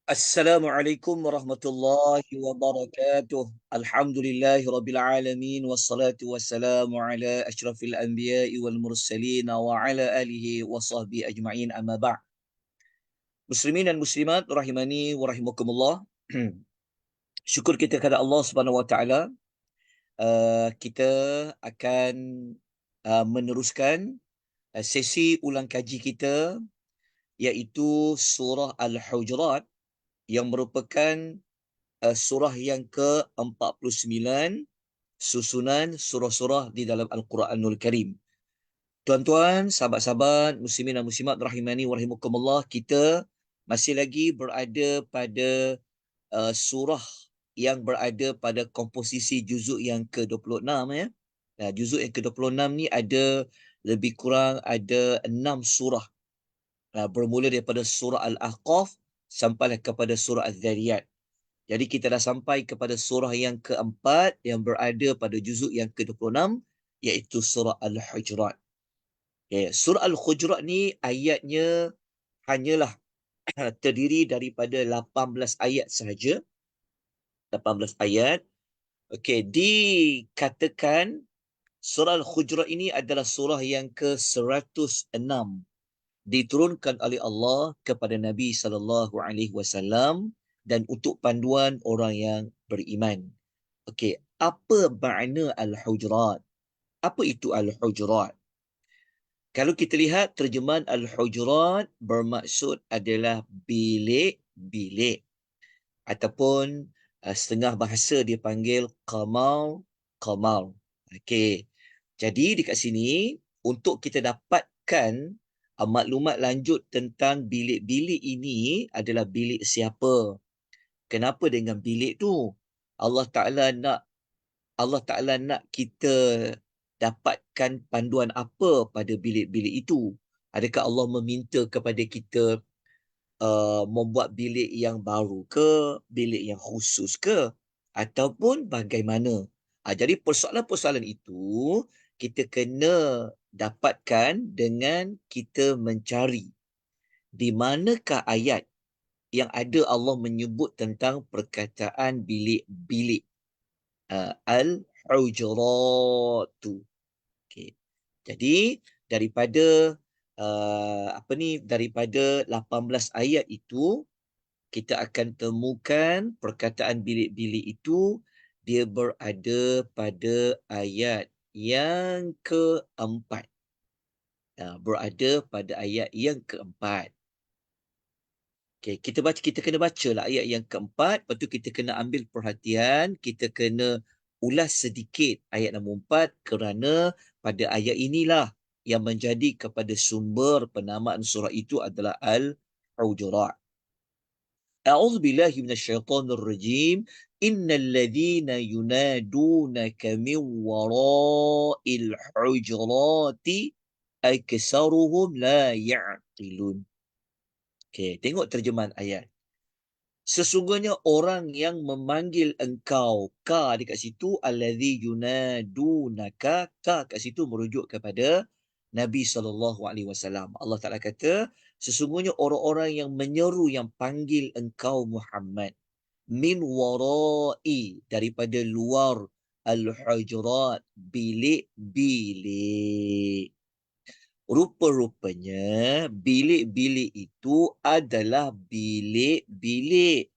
Assalamualaikum warahmatullahi wabarakatuh. Alhamdulillahi rabbil alamin wassalatu wassalamu ala asyrafil anbiya'i wal mursalin wa ala alihi wa sahbihi ajma'in amma ba'. Muslimin dan muslimat rahimani wa rahimakumullah. Syukur kita kepada Allah Subhanahu wa taala. Kita akan meneruskan sesi ulang kaji kita, iaitu surah Al-Hujurat, yang merupakan surah yang ke-49 susunan surah-surah di dalam Al-Quranul Karim. Tuan-tuan, sahabat-sahabat, muslimin dan muslimat rahimani wa rahimakumullah, kita masih lagi berada pada surah yang berada pada komposisi juzuk yang ke-26 ya. Juzuk yang ke-26 ni ada lebih kurang ada 6 surah. Bermula daripada surah Al-Ahqaf sampai kepada surah Az-Zariyat. Jadi kita dah sampai kepada surah yang keempat yang berada pada juzuk yang ke-26, iaitu surah Al-Hujurat. Surah Al-Hujurat ni ayatnya hanyalah terdiri daripada 18 ayat sahaja. 18 ayat. Dikatakan surah Al-Hujurat ini adalah surah yang ke-106 diturunkan oleh Allah kepada Nabi SAW dan untuk panduan orang yang beriman. Apa makna Al-Hujurat? Apa itu Al-Hujurat? Kalau kita lihat terjemahan Al-Hujurat bermaksud adalah bilik-bilik, ataupun setengah bahasa dia panggil qamal. Jadi dekat sini untuk kita dapatkan maklumat lanjut tentang bilik-bilik ini adalah bilik siapa. Kenapa dengan bilik tu? Allah Ta'ala nak kita dapatkan panduan apa pada bilik-bilik itu? Adakah Allah meminta kepada kita membuat bilik yang baru ke, bilik yang khusus ke, ataupun bagaimana? Jadi persoalan-persoalan itu kita kena dapatkan dengan kita mencari di manakah ayat yang ada Allah menyebut tentang perkataan bilik-bilik. Al-Hujurat tu. Jadi daripada daripada 18 ayat itu kita akan temukan perkataan bilik-bilik itu dia berada pada ayat yang keempat. Berada pada ayat yang keempat. Kita kena bacalah ayat yang keempat, lepas tu kita kena ambil perhatian, kita kena ulas sedikit ayat nombor 4 kerana pada ayat inilah yang menjadi kepada sumber penamaan surah itu adalah Al-Hujurat. A'udzu billahi minasyaitonir rajim. Innal ladzina yunadunaka min wara'il hujurati aktsaruhum la ya'qilun. Tengok terjemahan ayat. Sesungguhnya orang yang memanggil engkau, ka dekat situ, allazi yunadunaka, ka kat situ merujuk kepada Nabi SAW. Allah Ta'ala kata, sesungguhnya orang-orang yang menyeru, yang panggil engkau Muhammad, min warai, daripada luar, al-hujurat, bilik-bilik. Rupa-rupanya bilik-bilik itu adalah bilik-bilik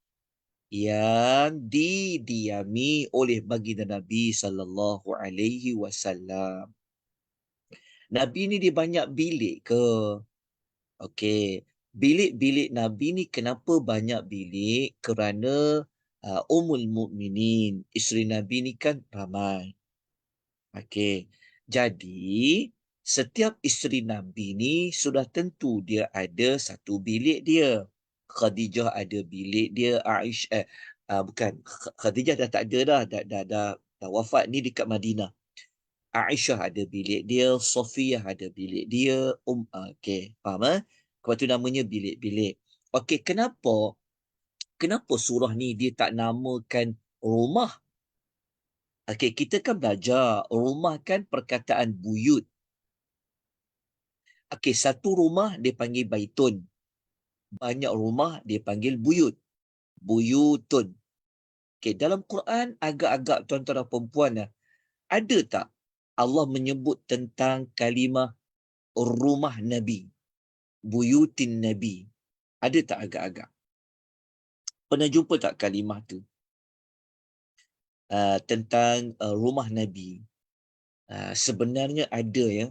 yang didiami oleh baginda Nabi sallallahu alaihi wasallam. Nabi ni dia banyak bilik ke? Bilik-bilik Nabi ni kenapa banyak bilik? Kerana Ummul Mukminin, isteri Nabi ni kan ramai. Jadi setiap isteri Nabi ni sudah tentu dia ada satu bilik dia. Khadijah ada bilik dia, Khadijah dah tak ada dah wafat ni dekat Madinah. Aisyah ada bilik dia, Sofiyah ada bilik dia, faham Lepas tu namanya bilik-bilik. Kenapa surah ni dia tak namakan rumah? Kita kan belajar rumah kan perkataan buyut. Satu rumah dia panggil baitun. Banyak rumah dia panggil buyut. Buyutun. Okay, dalam Quran agak-agak tuan-tuan dan puan-puan, ada tak Allah menyebut tentang kalimah rumah Nabi, buyutin Nabi? Ada tak agak-agak? Pernah jumpa tak kalimah tu? Tentang rumah Nabi. Sebenarnya ada, ya.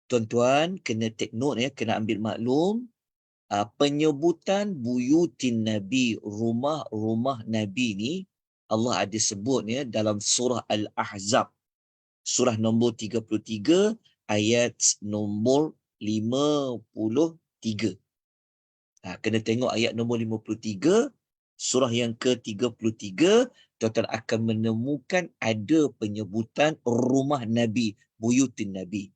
Tuan-tuan kena take note, ya, kena ambil maklum. Penyebutan buyutin Nabi, rumah-rumah Nabi ni, Allah ada sebut, ya, dalam surah Al-Ahzab. Surah nombor 33, ayat nombor 53. Kena tengok ayat nombor 53, surah yang ke-33, tuan-tuan akan menemukan ada penyebutan rumah Nabi, buyutin Nabi.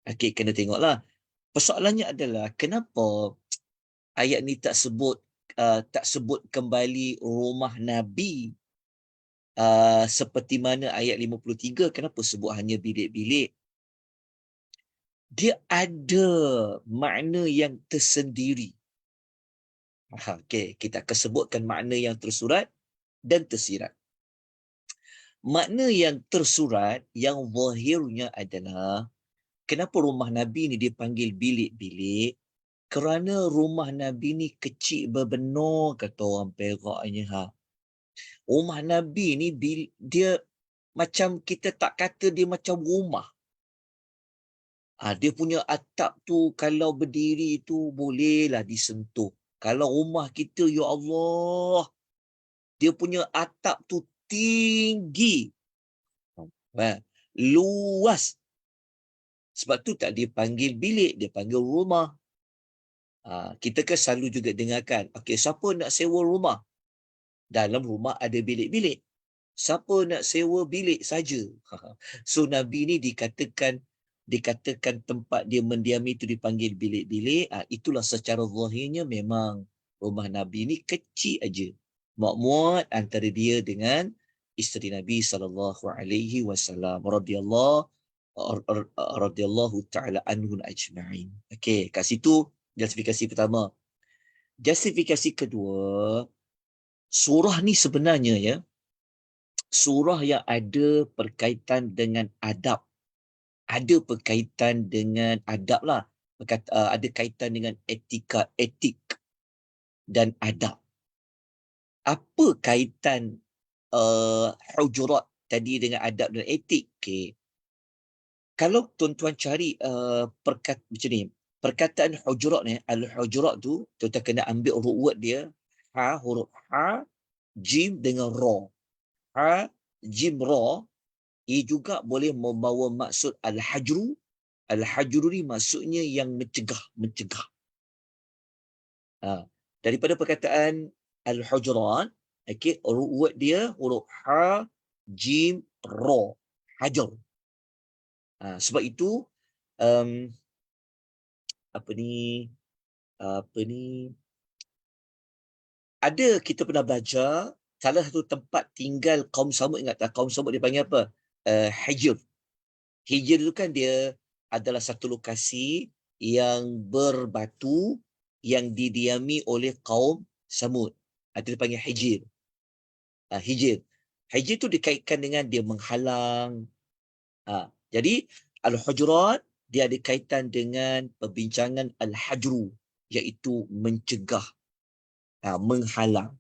Okey, kena tengoklah. Persoalannya adalah kenapa ayat ni tak sebut kembali rumah Nabi seperti mana ayat 53, kenapa sebut hanya bilik-bilik? Dia ada makna yang tersendiri. Okey, kita akan sebutkan makna yang tersurat dan tersirat. Makna yang tersurat, yang zahirnya adalah, kenapa rumah Nabi ni dipanggil bilik-bilik? Kerana rumah Nabi ni kecil berbenur, kata orang Peraknya. Rumah Nabi ni dia macam, kita tak kata dia macam rumah. Dia punya atap tu kalau berdiri tu bolehlah disentuh. Kalau rumah kita, ya Allah, dia punya atap tu tinggi, luas. Sebab tu tak dia panggil bilik, dia panggil rumah. Kita kan selalu juga dengarkan, okey, siapa nak sewa rumah? Dalam rumah ada bilik-bilik. Siapa nak sewa bilik saja? So Nabi ni dikatakan tempat dia mendiami itu dipanggil bilik-bilik. Itulah secara zahirnya memang rumah Nabi ni kecil aja. Muat-muat antara dia dengan isteri Nabi SAW radhiyallahu ta'ala anhum ajma'in. Okey, kat situ justifikasi pertama. Justifikasi kedua, surah ni sebenarnya, ya, surah yang ada berkaitan dengan adab. Ada berkaitan dengan adab lah. Ada kaitan dengan etik dan adab. Apa kaitan hujurat tadi dengan adab dan etik? Okay. Kalau tuan-tuan cari macam ni, perkataan hujurat ni, al-hujurat tu, tuan-tuan kena ambil huruf word dia, huruf ha, jim dengan ra. Ha, jim, ra. Ia juga boleh membawa maksud al-hajru. Al-hajru ni maksudnya yang mencegah. Daripada perkataan al-hujurat, okey, word dia huruf ha, jim, ra, hajar. Sebab itu ada, kita pernah belajar salah satu tempat tinggal kaum Samud. Ingat tak kaum Samud dipanggil apa? Hijr. Hijr itu kan dia adalah satu lokasi yang berbatu yang didiami oleh kaum Samud. Itu dipanggil Hijr. Hijr. Hijr itu dikaitkan dengan dia menghalang. Jadi al-hujurat dia ada kaitan dengan perbincangan al-hajru, iaitu mencegah, menghalang.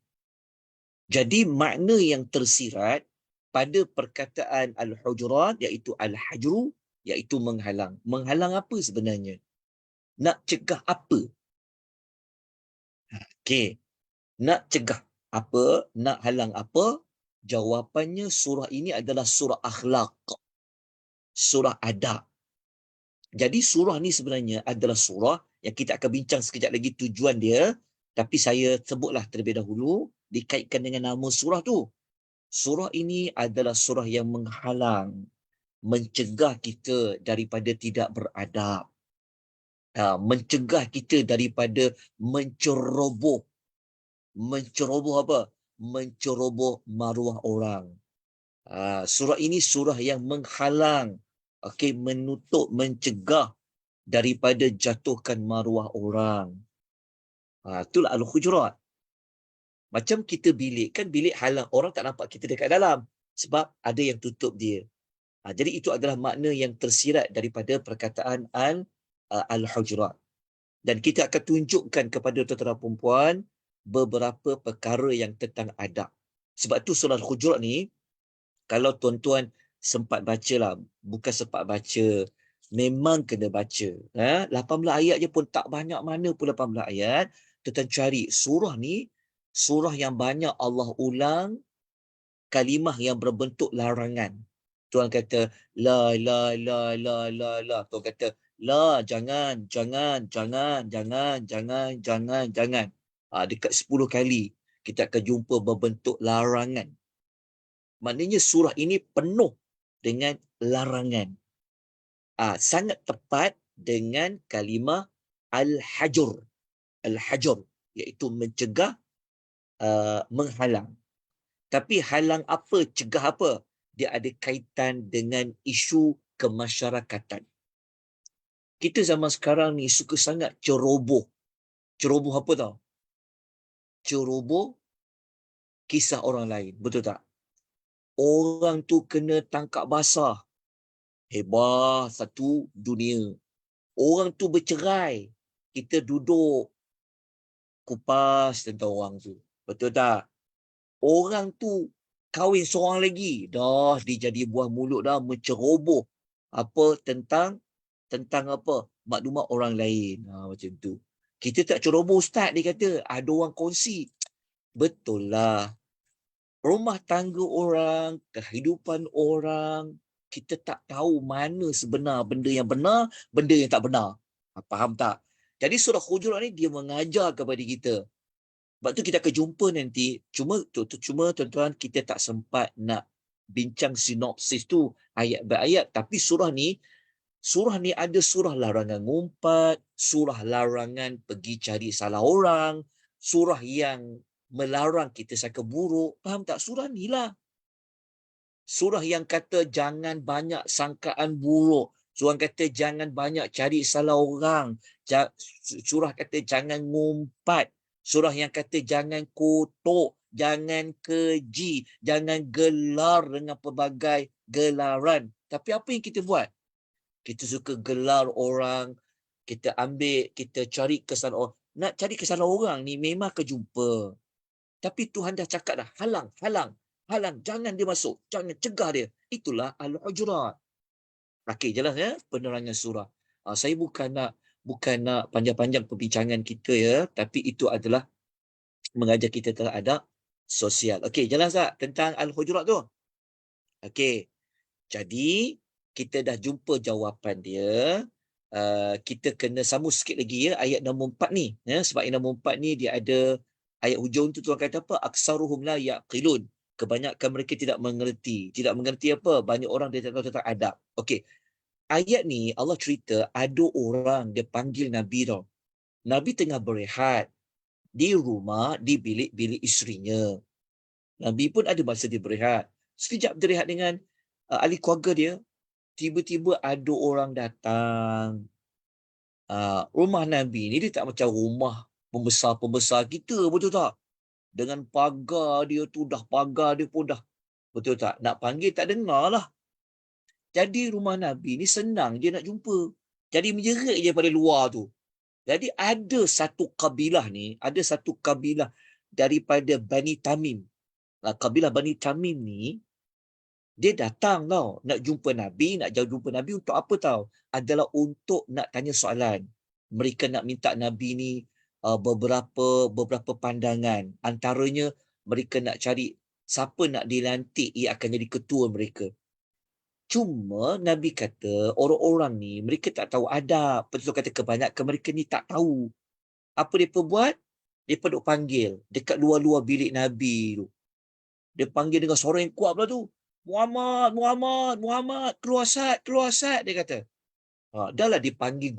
Jadi makna yang tersirat pada perkataan al-hujurat iaitu al-hajru, iaitu menghalang. Menghalang apa sebenarnya? Nak cegah apa? Okey. Nak cegah apa? Nak halang apa? Jawapannya surah ini adalah surah akhlak. Surah adab. Jadi surah ni sebenarnya adalah surah yang kita akan bincang sekejap lagi tujuan dia. Tapi saya sebutlah terlebih dahulu dikaitkan dengan nama surah tu. Surah ini adalah surah yang menghalang, mencegah kita daripada tidak beradab. Mencegah kita daripada menceroboh. Menceroboh apa? Menceroboh maruah orang. Surah ini surah yang menghalang, menutup, mencegah daripada jatuhkan maruah orang. Itulah al-hujurat. Macam kita bilik, kan bilik halang, orang tak nampak kita dekat dalam. Sebab ada yang tutup dia. Jadi itu adalah makna yang tersirat daripada perkataan al-hujurat. Dan kita akan tunjukkan kepada tuan-tuan perempuan beberapa perkara yang tentang adab. Sebab tu surah Al-Hujurat ni, kalau tuan-tuan sempat baca lah, bukan sempat baca, memang kena baca. 18 ayat je pun tak banyak mana pun 18 ayat. Tuan-tuan cari surah ni, surah yang banyak Allah ulang kalimah yang berbentuk larangan. Tuan kata la la la la la la. Tuan kata la, jangan, jangan, jangan, jangan, jangan, jangan, jangan. Dekat 10 kali kita akan jumpa berbentuk larangan. Maknanya surah ini penuh dengan larangan. Sangat tepat dengan kalimah al-hajur. Al-hajur iaitu mencegah, menghalang. Tapi halang apa, cegah apa? Dia ada kaitan dengan isu kemasyarakatan. Kita zaman sekarang ni suka sangat ceroboh. Ceroboh apa tau? Ceroboh kisah orang lain. Betul tak? Orang tu kena tangkap basah. Hebat satu dunia. Orang tu bercerai. Kita duduk kupas tentang orang tu. Betul tak? Orang tu kahwin seorang lagi. Dah dia jadi buah mulut dah menceroboh. Apa tentang apa? Maklumat orang lain. Macam tu. Kita tak ceroboh ustaz, dia kata. Ada orang kongsi. Betul lah. Rumah tangga orang, kehidupan orang, kita tak tahu mana sebenar benda yang benar, benda yang tak benar. Faham tak? Jadi surah Hujurat ni dia mengajar kepada kita. Sebab tu kita akan jumpa nanti. Cuma tuan-tuan kita tak sempat nak bincang sinopsis tu ayat berayat. Tapi surah ni ada surah larangan ngumpat, surah larangan pergi cari salah orang, surah yang melarang kita sangka buruk. Faham tak? Surah ni lah. Surah yang kata jangan banyak sangkaan buruk. Surah kata jangan banyak cari salah orang. Surah kata jangan ngumpat. Surah yang kata jangan kutuk, jangan keji, jangan gelar dengan pelbagai gelaran. Tapi apa yang kita buat? Kita suka gelar orang, kita ambil, kita cari kesalahan orang. Nak cari kesalahan orang ni memang akan jumpa. Tapi Tuhan dah cakap dah, halang, halang, halang, jangan dia masuk, jangan cegah dia. Itulah Al-Hujurat. Okey, jelas ya penerangan surah. Saya bukan nak panjang-panjang perbincangan kita ya, tapi itu adalah mengajar kita terhadap sosial. Okey, jelas tak tentang Al-Hujurat tu? Okey. Jadi kita dah jumpa jawapan dia. Kita kena sambung sikit lagi ya ayat nombor 4 ni ya, sebab ayat nombor 4 ni dia ada ayat hujung tu Tuhan kata apa? Aksaruhum la yaqilun. Kebanyakan mereka tidak mengerti. Tidak mengerti apa? Banyak orang dia tak tahu tentang adab. Okey. Ayat ni Allah cerita ada orang dia panggil Nabi tau. Nabi tengah berehat di rumah, di bilik-bilik isterinya. Nabi pun ada masa dia berehat. Sekejap dia berehat dengan ahli keluarga dia. Tiba-tiba ada orang datang. Rumah Nabi ni dia tak macam rumah pembesar-pembesar kita, betul tak? Dengan pagar dia tu dah, pagar dia pun dah, betul tak? Nak panggil tak dengar lah. Jadi rumah Nabi ni senang je nak jumpa. Jadi menjerit je pada luar tu. Jadi ada satu kabilah daripada Bani Tamim. Kabilah Bani Tamim ni, dia datang tau, nak jumpa Nabi, nak jauh jumpa Nabi untuk apa tau? Adalah untuk nak tanya soalan. Mereka nak minta Nabi ni beberapa pandangan. Antaranya mereka nak cari siapa nak dilantik ia akan jadi ketua mereka. Cuma Nabi kata orang-orang ni mereka tak tahu adab. Betul kata kebanyakan mereka ni tak tahu. Apa mereka buat? Mereka duk panggil dekat luar-luar bilik Nabi tu. Dia panggil dengan suara yang kuat pula tu. Muhammad, Muhammad, Muhammad, keluar Sat, dia kata. Dah lah dipanggil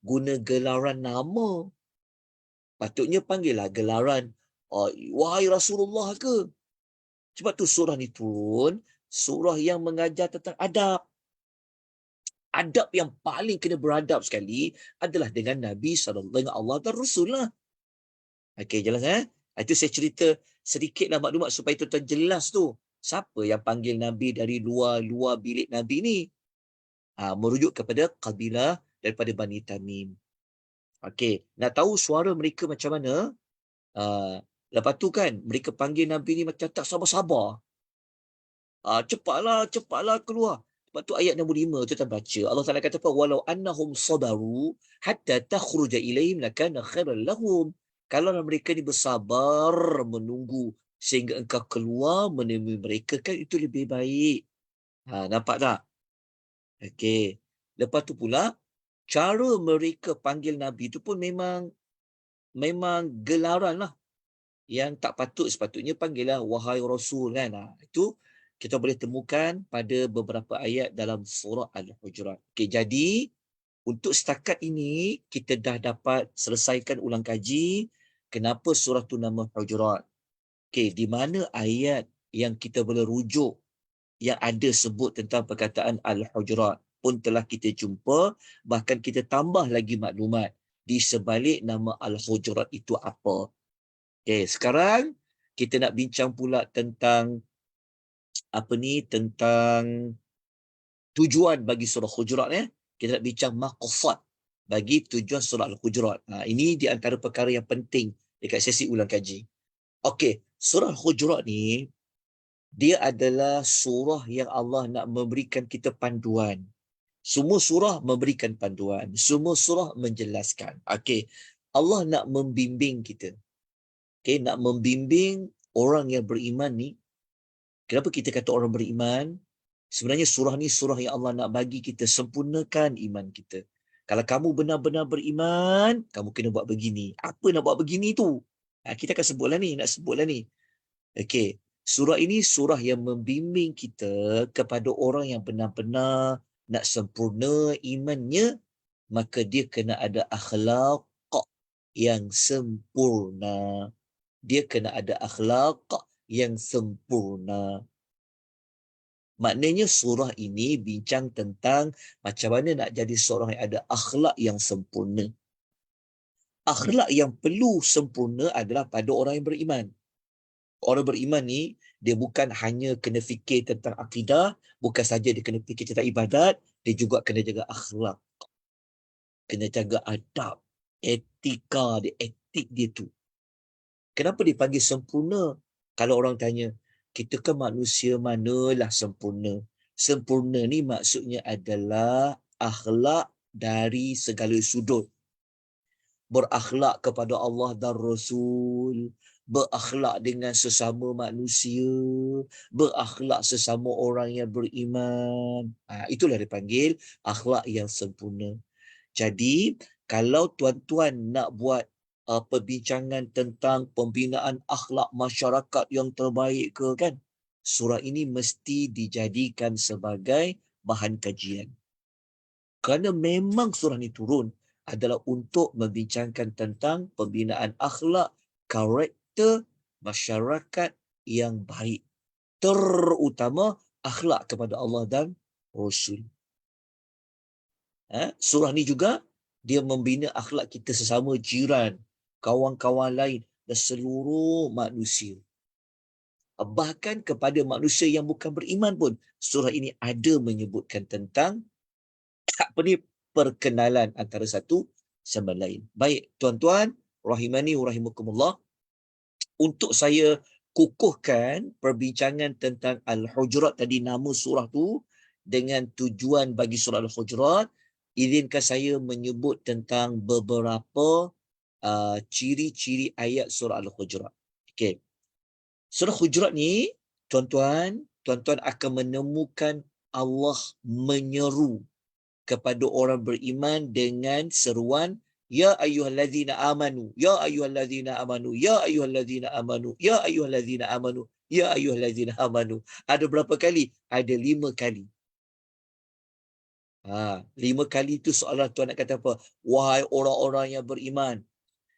guna gelaran nama. Patutnya panggillah gelaran, wahai Rasulullah ke? Sebab tu surah ni turun, surah yang mengajar tentang adab. Adab yang paling kena beradab sekali adalah dengan Nabi SAW, dengan Allah dan Rasul lah. Okey, jelas Itu saya cerita sedikitlah maklumat supaya tuan-tuan jelas tu. Siapa yang panggil Nabi dari luar bilik Nabi ni? Merujuk kepada kabilah daripada Bani Tamim. Okey, nak tahu suara mereka macam mana? Lepas tu kan, mereka panggil Nabi ni macam tak sabar-sabar. Cepatlah keluar. Lepas tu ayat nombor 5 tu kita baca. Allah Taala kata apa? Walau annahum sabaru hatta takhruja ilaihim lakana khairan lahum. Kalau mereka ni bersabar menunggu sehingga engkau keluar menemui mereka, kan itu lebih baik. Nampak tak? Okey. Lepas tu pula, cara mereka panggil Nabi tu pun memang gelaran lah. Yang tak patut sepatutnya panggillah wahai Rasul kan. Itu kita boleh temukan pada beberapa ayat dalam surah Al-Hujurat. Okey, jadi untuk setakat ini kita dah dapat selesaikan ulang kaji kenapa surah tu nama Hujurat. Okey, di mana ayat yang kita boleh rujuk yang ada sebut tentang perkataan Al-Hujurat pun telah kita jumpa, bahkan kita tambah lagi maklumat di sebalik nama Al-Hujurat itu apa. Okey, sekarang kita nak bincang pula tentang tentang tujuan bagi surah Hujurat. Kita nak bincang maqsad bagi tujuan surah Al-Hujurat. Ini di antara perkara yang penting dekat sesi ulang kaji. Okey, surah Hujurat ni dia adalah surah yang Allah nak memberikan kita panduan. Semua surah memberikan panduan, semua surah menjelaskan. Okey, Allah nak membimbing kita. Okey, nak membimbing orang yang beriman ni. Kenapa kita kata orang beriman? Sebenarnya surah ni surah yang Allah nak bagi kita sempurnakan iman kita. Kalau kamu benar-benar beriman, kamu kena buat begini. Apa nak buat begini tu? Kita akan sebutlah ni, nak sebutlah ni. Okey, surah ini surah yang membimbing kita kepada orang yang benar-benar nak sempurna imannya, maka dia kena ada akhlak yang sempurna. Dia kena ada akhlak yang sempurna. Maknanya surah ini bincang tentang macam mana nak jadi seorang yang ada akhlak yang sempurna. Akhlak yang perlu sempurna adalah pada orang yang beriman. Orang beriman ni, dia bukan hanya kena fikir tentang akidah, bukan saja dia kena fikir tentang ibadat, dia juga kena jaga akhlak. Kena jaga adab, etika dia, etik dia tu. Kenapa dipanggil sempurna? Kalau orang tanya, kita kan manusia manalah sempurna? Sempurna ni maksudnya adalah akhlak dari segala sudut. Berakhlak kepada Allah dan Rasul, berakhlak dengan sesama manusia, berakhlak sesama orang yang beriman. Itulah dipanggil akhlak yang sempurna. Jadi, kalau tuan-tuan nak buat perbincangan tentang pembinaan akhlak masyarakat yang terbaik ke kan, surah ini mesti dijadikan sebagai bahan kajian. Kerana memang surah ini turun adalah untuk membincangkan tentang pembinaan akhlak, karakter masyarakat yang baik. Terutama akhlak kepada Allah dan Rasul. Surah ni juga dia membina akhlak kita sesama jiran, kawan-kawan lain dan seluruh manusia. Bahkan kepada manusia yang bukan beriman pun, surah ini ada menyebutkan tentang perkenalan antara satu sama lain. Baik, tuan-tuan, rahimani wa rahimakumullah, untuk saya kukuhkan perbincangan tentang Al-Hujurat tadi, nama surah tu, dengan tujuan bagi surah Al-Hujurat, izinkan saya menyebut tentang beberapa ciri-ciri ayat surah Al-Hujurat. Okey. Surah Hujurat ni, tuan-tuan akan menemukan Allah menyeru kepada orang beriman dengan seruan ya ayyuhallazina amanu, ya ayyuhallazina amanu, ya ayyuhallazina amanu, ya ayyuhallazina amanu, ya ayyuhallazina amanu. Ada berapa kali? Ada 5 kali. 5 kali tu seolah Tuhan nak kata apa? Wahai orang-orang yang beriman,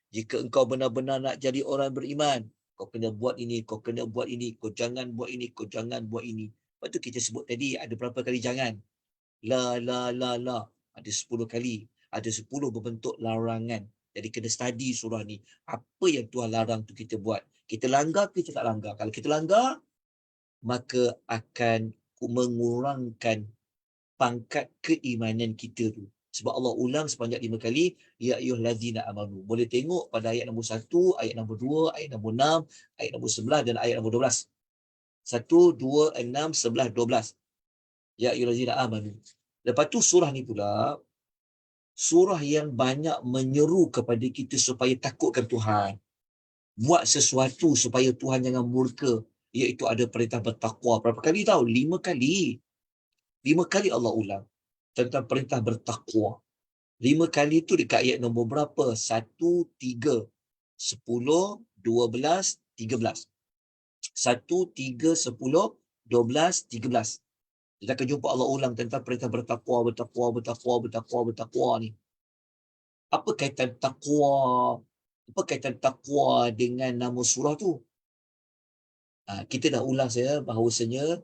jika engkau benar-benar nak jadi orang beriman, kau kena buat ini, kau kena buat ini, kau jangan buat ini, kau jangan buat ini. Lepas tu kita sebut tadi ada berapa kali jangan? La. Ada 10 kali. Ada 10 berbentuk larangan. Jadi kena study surah ni. Apa yang Tuhan larang tu kita buat. Kita langgar ke kita tak langgar. Kalau kita langgar, maka akan mengurangkan pangkat keimanan kita tu. Sebab Allah ulang sebanyak 5 kali, ya ayyuhallazina amanu. Boleh tengok pada ayat nombor 1, ayat nombor 2, ayat nombor 6, ayat nombor 11 dan ayat nombor 12. 1, 2, 6, 11, 12. Ya ayyuhallazina amanu. Lepas tu surah ni pula, surah yang banyak menyeru kepada kita supaya takutkan Tuhan. Buat sesuatu supaya Tuhan jangan murka. Iaitu ada perintah bertakwa. Berapa kali tahu? 5 kali. 5 kali Allah ulang tentang perintah bertakwa. 5 kali tu dekat ayat nombor berapa? 1, 3, 10, 12, 13. 1, 3, 10, 12, 13. Kita akan jumpa Allah ulang tentang perintah bertakwa, bertakwa, bertakwa, bertakwa, bertakwa ni. Apa kaitan takwa? Apa kaitan takwa dengan nama surah tu? Kita dah ulang saya bahawasanya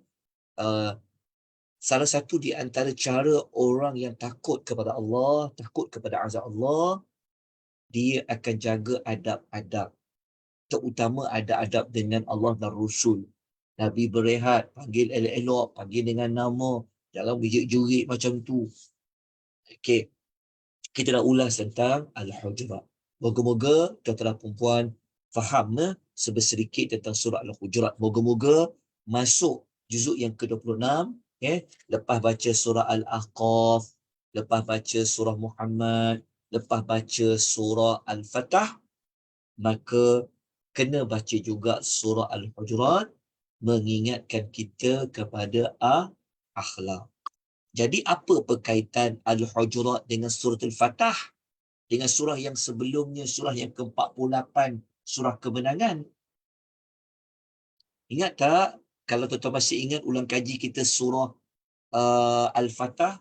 salah satu di antara cara orang yang takut kepada Allah, takut kepada azab Allah, dia akan jaga adab-adab. Terutama adab-adab dengan Allah dan Rasul. Nabi berehat, panggil elok-elok, panggil dengan nama, jangan berjerit-jerit macam tu. Okey, kita dah ulas tentang Al-Hujurat. Moga-moga tuan-tuan dan puan faham sedikit tentang surah Al-Hujurat. Moga-moga masuk juzuk yang ke-26, lepas baca surah Al-Ahqaf, lepas baca surah Muhammad, lepas baca surah Al-Fatah, maka kena baca juga surah Al-Hujurat mengingatkan kita kepada akhlak. Jadi apa perkaitan Al-Hujurat dengan surah Al-Fatah? Dengan surah yang sebelumnya, surah yang ke-48, surah kemenangan. Ingat tak? Kalau tuan-tuan masih ingat ulang kaji kita surah Al-Fatah,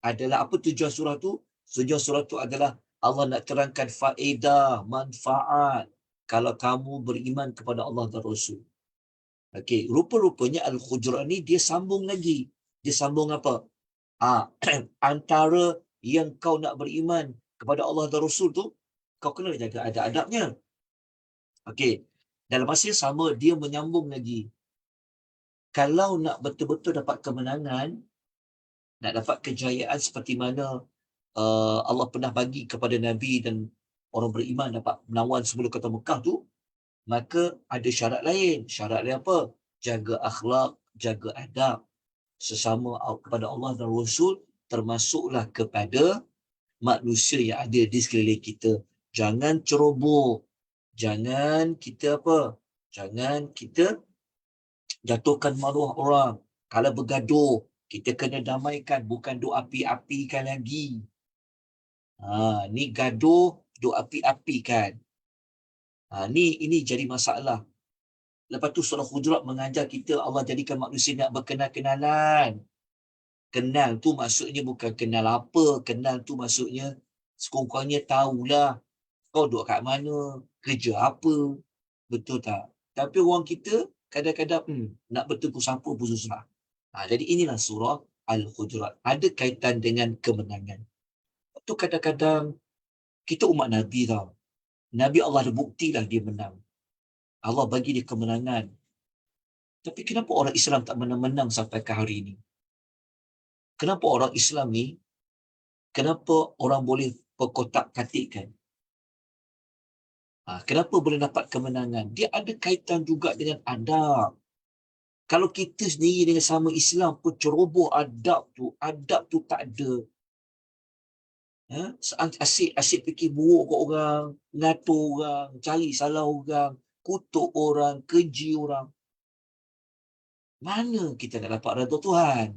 adalah apa tujuan surah tu? Tujuan surah tu adalah Allah nak terangkan faedah, manfaat kalau kamu beriman kepada Allah dan Rasul. Okey, rupa-rupanya Al-Hujurat ni dia sambung lagi. Dia sambung apa? Antara yang kau nak beriman kepada Allah dan Rasul tu, kau kena jaga adab-adabnya. Okey, dalam masa yang sama dia menyambung lagi. Kalau nak betul-betul dapat kemenangan, nak dapat kejayaan seperti mana Allah pernah bagi kepada Nabi dan orang beriman dapat menawan sebelum kota Mekah tu, maka ada syarat lain. Syarat lain apa? Jaga akhlak, jaga adab sesama kepada Allah dan Rasul, termasuklah kepada manusia yang ada di sekeliling kita. Jangan ceroboh. Jangan kita apa? Jangan kita jatuhkan maruah orang. Kalau bergaduh, kita kena damaikan, bukan duk api-apikan lagi. Ni gaduh, duk api-apikan. Ini jadi masalah. Lepas tu surah Hujurat mengajar kita Allah jadikan manusia nak berkenal-kenalan. Kenal tu maksudnya bukan kenal apa. Kenal tu maksudnya sekurang-kurangnya tahulah kau duduk kat mana, kerja apa. Betul tak? Tapi orang kita kadang-kadang nak bertegur sapa pun susah. Jadi inilah surah Al-Hujurat. Ada kaitan dengan kemenangan. Tu kadang-kadang kita umat Nabi tau. Nabi Allah ada buktilah dia menang. Allah bagi dia kemenangan. Tapi kenapa orang Islam tak menang-menang sampai ke hari ini? Kenapa orang Islam ni, kenapa orang boleh berkotak-katikkan? Kenapa boleh dapat kemenangan? Dia ada kaitan juga dengan adab. Kalau kita sendiri dengan sama Islam pun ceroboh adab tu tak ada. Asyik fikir buruk kat orang, ngatur orang, cari salah orang, kutuk orang, keji orang. Mana kita nak dapat redha Tuhan?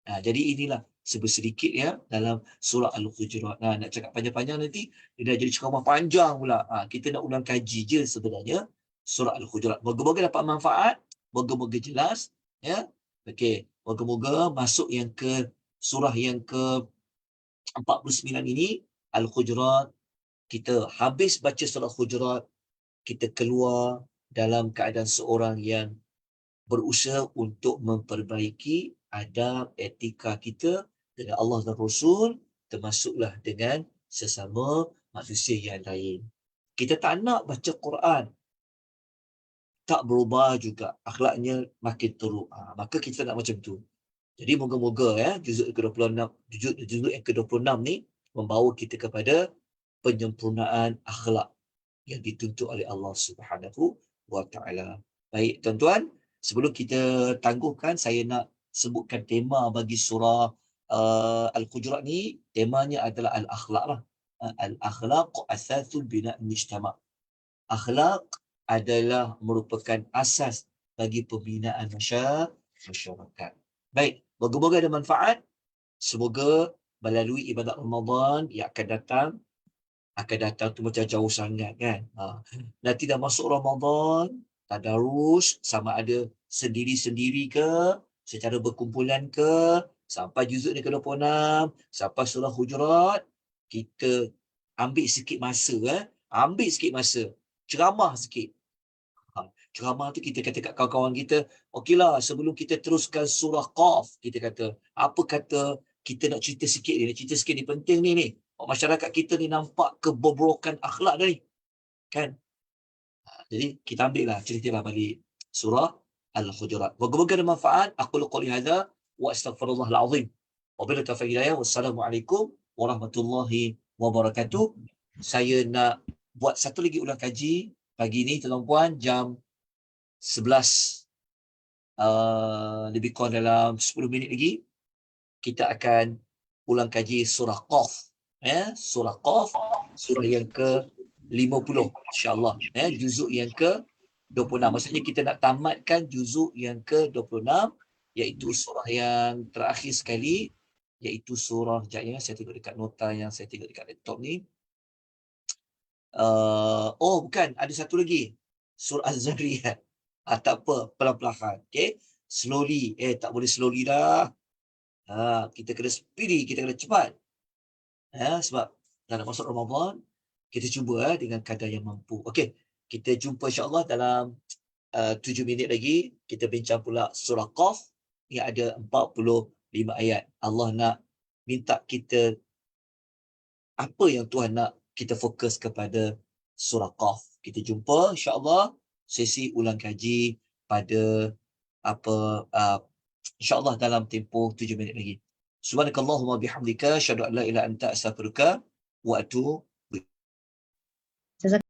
Jadi inilah sedikit ya dalam surah Al-Hujurat. Nak cakap panjang-panjang nanti, dia dah jadi ceramah panjang pula. Kita nak ulang kaji je sebenarnya surah Al-Hujurat. Moga-moga dapat manfaat, moga-moga jelas. Ya, okey. Moga-moga masuk yang ke surah yang ke 49 ini, Al-Hujurat. Kita habis baca surah Al-Hujurat, kita keluar dalam keadaan seorang yang berusaha untuk memperbaiki adab etika kita dengan Allah dan Rasul, termasuklah dengan sesama manusia yang lain. Kita tak nak baca Quran tak berubah juga, akhlaknya makin teruk. Maka kita nak macam tu. Jadi moga-moga juzuk ke-26, juzuk yang ke-26 ni membawa kita kepada penyempurnaan akhlak yang dituntut oleh Allah Subhanahu wa taala. Baik tuan-tuan, sebelum kita tangguhkan, saya nak sebutkan tema bagi surah Al-Hujurat ni. Temanya adalah al-akhlak lah. Al-akhlaq asasul bina' mujtama'. Akhlak adalah merupakan asas bagi pembinaan masyarakat. Baik, moga-moga ada manfaat. Semoga melalui ibadat Ramadan yang akan datang tu macam jauh sangat kan. Nanti dah masuk Ramadan, tadarus sama ada sendiri-sendiri ke, secara berkumpulan ke, sampai juzuk ni ke-26, sampai surah Hujurat, kita ambil sikit masa ambil sikit masa, ceramah sikit. Ceramah tu kita kata kat kawan-kawan kita, okeylah sebelum kita teruskan surah Qaf, kita kata, apa kata kita nak cerita sikit ni, penting ni. Masyarakat kita ni nampak kebobrokan akhlak dah ni. Kan? Jadi kita ambil lah, ceritalah balik surah Al-Hujurat. Moga-moga ada manfaat. Aku qouli hadza wa astaghfirullahal azim. Wabillahi taufiq hidayah. Wassalamualaikum warahmatullahi wabarakatuh. Saya nak buat satu lagi ulang kaji pagi ni tuan-tuan, jam 11 lebih kurang dalam 10 minit lagi kita akan ulang kaji surah Qaf. Surah Qaf, surah yang ke-50 insya-Allah. Juzuk yang ke-26. Maksudnya kita nak tamatkan juzuk yang ke-26, iaitu surah yang terakhir sekali, iaitu surah, sekejap saya tengok dekat nota yang saya tengok dekat laptop ni. Bukan, ada satu lagi. Surah Az-Zariyat. Tak apa, pelan-pelan. Okay? Slowly. Tak boleh slowly dah. Kita kena speedy, kita kena cepat. Sebab dah nak masuk Ramadan, kita cuba dengan kadar yang mampu. Okey, kita jumpa insya-Allah dalam 7 minit lagi. Kita bincang pula surah Qaf yang ada 45 ayat. Allah nak minta kita, apa yang Tuhan nak kita fokus kepada surah Qaf. Kita jumpa insya-Allah sesi ulang kaji pada insya-Allah dalam tempoh 7 minit lagi. Subhanakallahumma bihamdika asyhadu an la ilaha illa anta astaghfiruka wa atubu